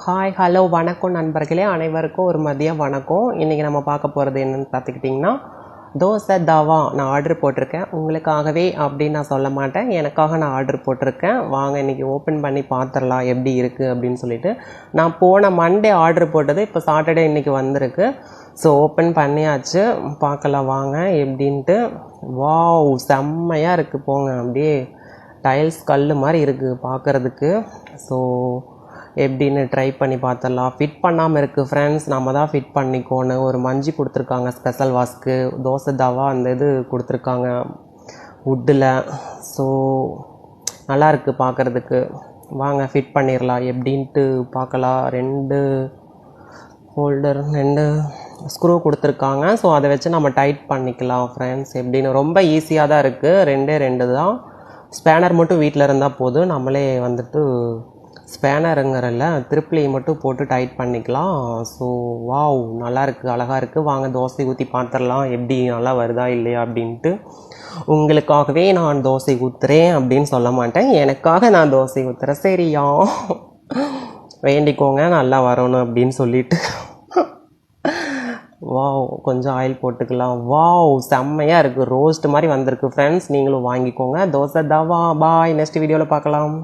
Hi hello வணக்கம் நண்பர்களே, அனைவருக்கும் ஒரு மதிய வணக்கம். இன்றைக்கி நம்ம பார்க்க போகிறது என்னென்னு பார்த்துக்கிட்டிங்கன்னா, தோசை தவா நான் ஆர்டர் போட்டிருக்கேன். உங்களுக்காகவே அப்படின்னு நான் சொல்ல மாட்டேன், எனக்காக நான் ஆர்டர் போட்டிருக்கேன். வாங்க இன்றைக்கி ஓப்பன் பண்ணி பார்த்துடலாம் எப்படி இருக்குது அப்படின்னு சொல்லிட்டு. நான் போன மண்டே ஆர்டர் போட்டது, இப்போ சாட்டர்டே இன்றைக்கி வந்திருக்கு. ஸோ ஓப்பன் பண்ணியாச்சு, பார்க்கலாம் வாங்க எப்படின்ட்டு. வாவ், செம்மையாக இருக்குது போங்க. அப்படியே டைல்ஸ் கல் மாதிரி இருக்குது பார்க்குறதுக்கு. ஸோ எப்படின்னு ட்ரை பண்ணி பார்த்துடலாம். ஃபிட் பண்ணாமல் இருக்குது ஃப்ரெண்ட்ஸ், நம்ம தான் ஃபிட் பண்ணிக்கோணும். ஒரு மஞ்சி கொடுத்துருக்காங்க ஸ்பெஷல் வாஷ்க்கு. தோசை தவா அந்த இது கொடுத்துருக்காங்க வுட்டில். ஸோ நல்லா இருக்குது பார்க்குறதுக்கு. வாங்க ஃபிட் பண்ணிடலாம் எப்படின்ட்டு பார்க்கலாம். 2 ஹோல்டர் 2 ஸ்க்ரூ கொடுத்துருக்காங்க. ஸோ அதை வச்சு நம்ம டைட் பண்ணிக்கலாம் ஃப்ரெண்ட்ஸ். எப்படின்னு ரொம்ப ஈஸியாக தான் இருக்குது. 2 தான். ஸ்பேனர் மட்டும் வீட்டில் இருந்தால் போதும். நம்மளே வந்துட்டு ஸ்பேனருங்கிறல்ல திருப்பிலி மட்டும் போட்டு டைட் பண்ணிக்கலாம். ஸோ வாவ், நல்லாயிருக்கு, அழகாக இருக்குது. வாங்க தோசை ஊற்றி பார்த்துடலாம் எப்படி நல்லா வருதா இல்லையா அப்படின்ட்டு. உங்களுக்காகவே நான் தோசை ஊற்றுறேன் அப்படின்னு சொல்ல மாட்டேன், எனக்காக நான் தோசை ஊற்றுறேன். சரியா, வேண்டிக்கோங்க நல்லா வரணும் அப்படின்னு சொல்லிட்டு. வாவ், கொஞ்சம் ஆயில் போட்டுக்கலாம். வாவ், செம்மையாக இருக்குது. ரோஸ்ட் மாதிரி வந்திருக்கு ஃப்ரெண்ட்ஸ். நீங்களும் வாங்கிக்கோங்க. தோசை தவா. பாய், நெக்ஸ்ட் வீடியோவில் பார்க்கலாம்.